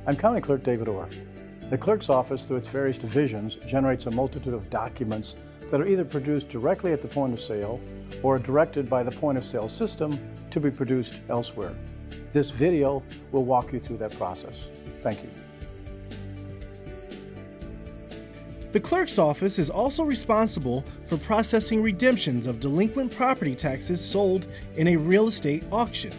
I'm County Clerk David Orr. The Clerk's Office, through its various divisions, generates a multitude of documents that are either produced directly at the point of sale or directed by the point of sale system to be produced elsewhere. This video will walk you through that process. Thank you. The Clerk's Office is also responsible for processing redemptions of delinquent property taxes sold in a real estate auction.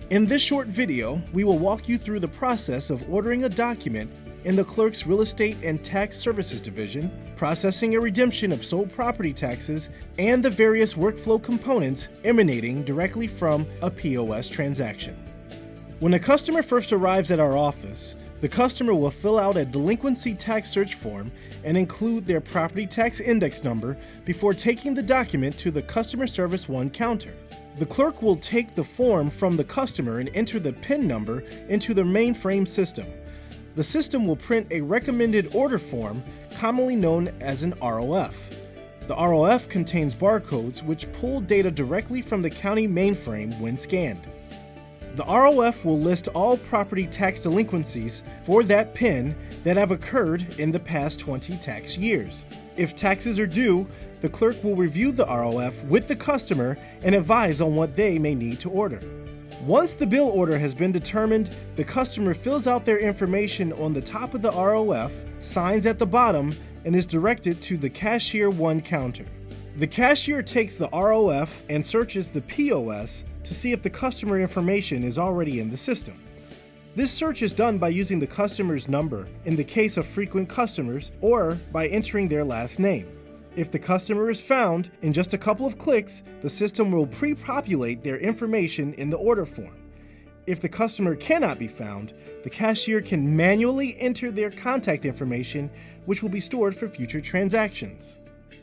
In this short video, we will walk you through the process of ordering a document in the Clerk's Real Estate and Tax Services Division, processing a redemption of sold property taxes, and the various workflow components emanating directly from a POS transaction. When a customer first arrives at our office, the customer will fill out a delinquency tax search form and include their property tax index number before taking the document to the Customer Service One counter. The clerk will take the form from the customer and enter the PIN number into the mainframe system. The system will print a recommended order form, commonly known as an ROF. The ROF contains barcodes which pull data directly from the county mainframe when scanned. The ROF will list all property tax delinquencies for that PIN that have occurred in the past 20 tax years. If taxes are due, the clerk will review the ROF with the customer and advise on what they may need to order. Once the bill order has been determined, the customer fills out their information on the top of the ROF, signs at the bottom, and is directed to the Cashier One counter. The cashier takes the ROF and searches the POS to see if the customer information is already in the system. This search is done by using the customer's number in the case of frequent customers or by entering their last name. If the customer is found, in just a couple of clicks, the system will pre-populate their information in the order form. If the customer cannot be found, the cashier can manually enter their contact information, which will be stored for future transactions.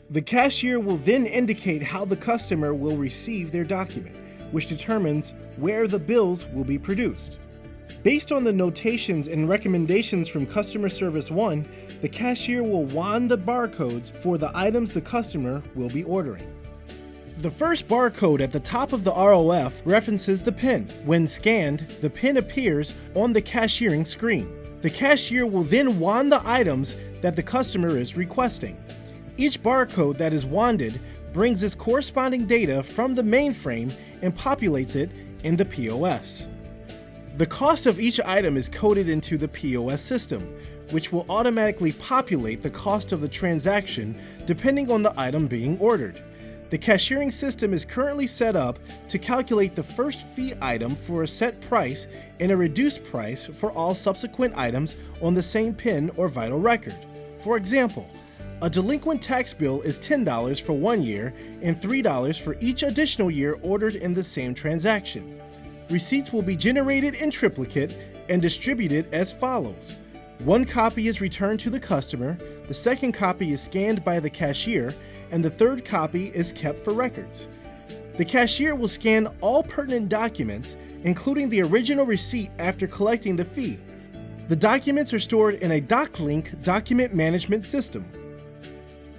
The cashier will then indicate how the customer will receive their document, which determines where the bills will be produced. Based on the notations and recommendations from Customer Service One, the cashier will wand the barcodes for the items the customer will be ordering. The first barcode at the top of the ROF references the PIN. When scanned, the PIN appears on the cashiering screen. The cashier will then wand the items that the customer is requesting. Each barcode that is wanded brings its corresponding data from the mainframe and populates it in the POS. The cost of each item is coded into the POS system, which will automatically populate the cost of the transaction depending on the item being ordered. The cashiering system is currently set up to calculate the first fee item for a set price and a reduced price for all subsequent items on the same PIN or vital record. For example, a delinquent tax bill is $10 for 1 year and $3 for each additional year ordered in the same transaction. Receipts will be generated in triplicate and distributed as follows. One copy is returned to the customer, the second copy is scanned by the cashier, and the third copy is kept for records. The cashier will scan all pertinent documents, including the original receipt after collecting the fee. The documents are stored in a DocLink document management system.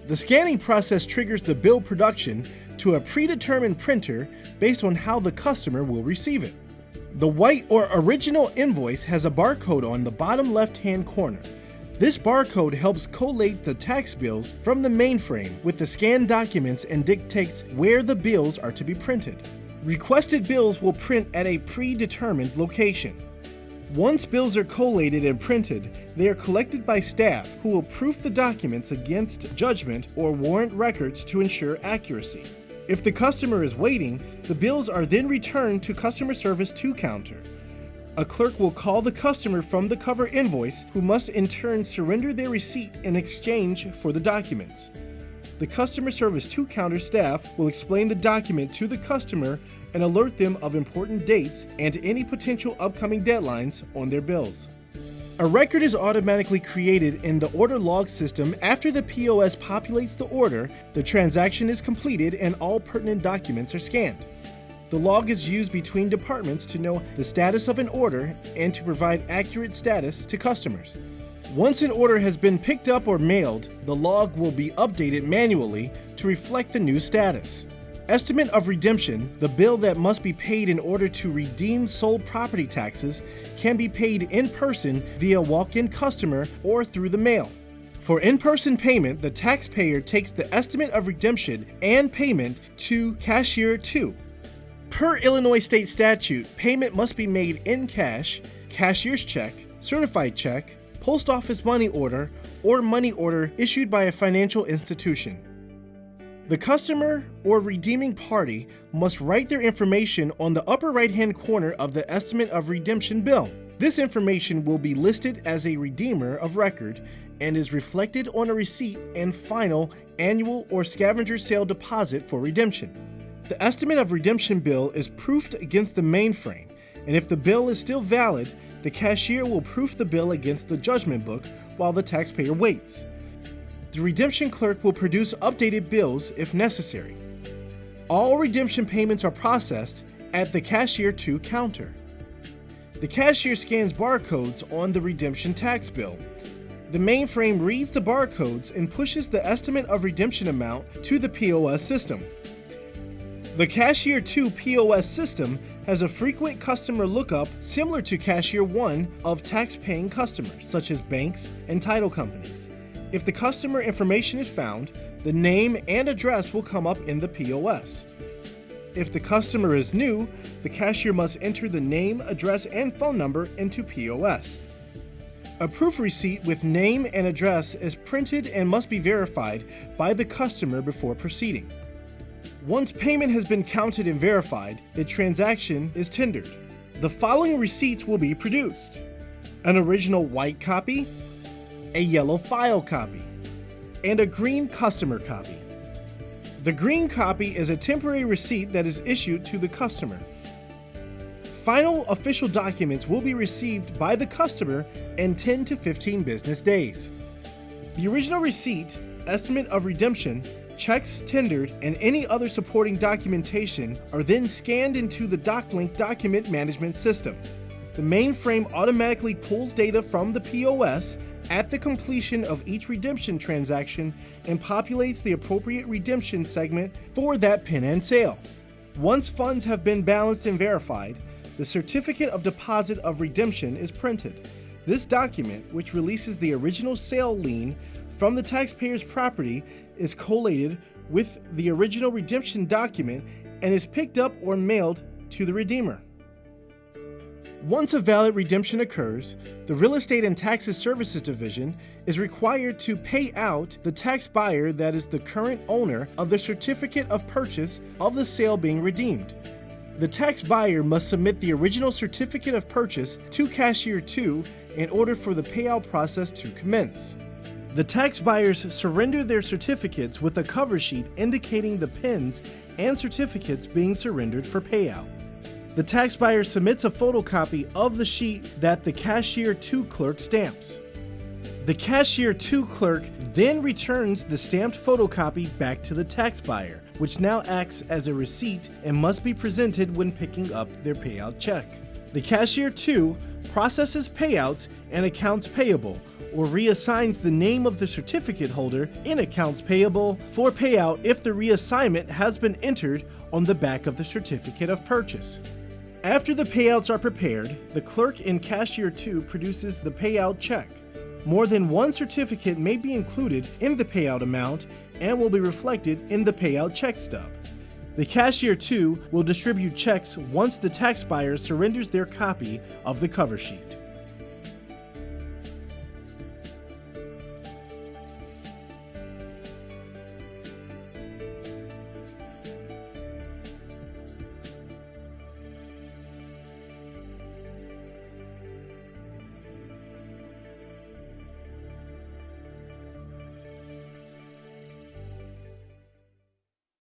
The scanning process triggers the bill production to a predetermined printer based on how the customer will receive it. The white or original invoice has a barcode on the bottom left-hand corner. This barcode helps collate the tax bills from the mainframe with the scanned documents and dictates where the bills are to be printed. Requested bills will print at a predetermined location. Once bills are collated and printed, they are collected by staff who will proof the documents against judgment or warrant records to ensure accuracy. If the customer is waiting, the bills are then returned to Customer Service Two counter. A clerk will call the customer from the cover invoice, who must in turn surrender their receipt in exchange for the documents. The Customer Service Two counter staff will explain the document to the customer and alert them of important dates and any potential upcoming deadlines on their bills. A record is automatically created in the order log system after the POS populates the order, the transaction is completed, and all pertinent documents are scanned. The log is used between departments to know the status of an order and to provide accurate status to customers. Once an order has been picked up or mailed, the log will be updated manually to reflect the new status. Estimate of redemption, the bill that must be paid in order to redeem sold property taxes, can be paid in person via walk-in customer or through the mail. For in-person payment, the taxpayer takes the estimate of redemption and payment to Cashier 2. Per Illinois state statute, payment must be made in cash, cashier's check, certified check, post office money order, or money order issued by a financial institution. The customer or redeeming party must write their information on the upper right-hand corner of the estimate of redemption bill. This information will be listed as a redeemer of record and is reflected on a receipt and final annual or scavenger sale deposit for redemption. The estimate of redemption bill is proofed against the mainframe, and if the bill is still valid, the cashier will proof the bill against the judgment book while the taxpayer waits. The redemption clerk will produce updated bills if necessary. All redemption payments are processed at the Cashier 2 counter. The cashier scans barcodes on the redemption tax bill. The mainframe reads the barcodes and pushes the estimate of redemption amount to the POS system. The Cashier 2 POS system has a frequent customer lookup similar to Cashier 1 of tax-paying customers, such as banks and title companies. If the customer information is found, the name and address will come up in the POS. If the customer is new, the cashier must enter the name, address, and phone number into POS. A proof receipt with name and address is printed and must be verified by the customer before proceeding. Once payment has been counted and verified, the transaction is tendered. The following receipts will be produced: an original white copy, a yellow file copy, and a green customer copy. The green copy is a temporary receipt that is issued to the customer. Final official documents will be received by the customer in 10 to 15 business days. The original receipt, estimate of redemption, checks tendered, and any other supporting documentation are then scanned into the DocLink document management system. The mainframe automatically pulls data from the POS at the completion of each redemption transaction and populates the appropriate redemption segment for that pin and sale. Once funds have been balanced and verified, the certificate of deposit of redemption is printed. This document, which releases the original sale lien from the taxpayer's property, is collated with the original redemption document and is picked up or mailed to the redeemer. Once a valid redemption occurs, the Real Estate and Taxes Services Division is required to pay out the tax buyer that is the current owner of the certificate of purchase of the sale being redeemed. The tax buyer must submit the original certificate of purchase to Cashier 2 in order for the payout process to commence. The tax buyers surrender their certificates with a cover sheet indicating the pins and certificates being surrendered for payout. The tax buyer submits a photocopy of the sheet that the Cashier 2 clerk stamps. The Cashier 2 clerk then returns the stamped photocopy back to the tax buyer, which now acts as a receipt and must be presented when picking up their payout check. The Cashier 2 processes payouts and accounts payable, or reassigns the name of the certificate holder in accounts payable for payout if the reassignment has been entered on the back of the certificate of purchase. After the payouts are prepared, the clerk in Cashier 2 produces the payout check. More than one certificate may be included in the payout amount and will be reflected in the payout check stub. The Cashier 2 will distribute checks once the tax buyer surrenders their copy of the cover sheet.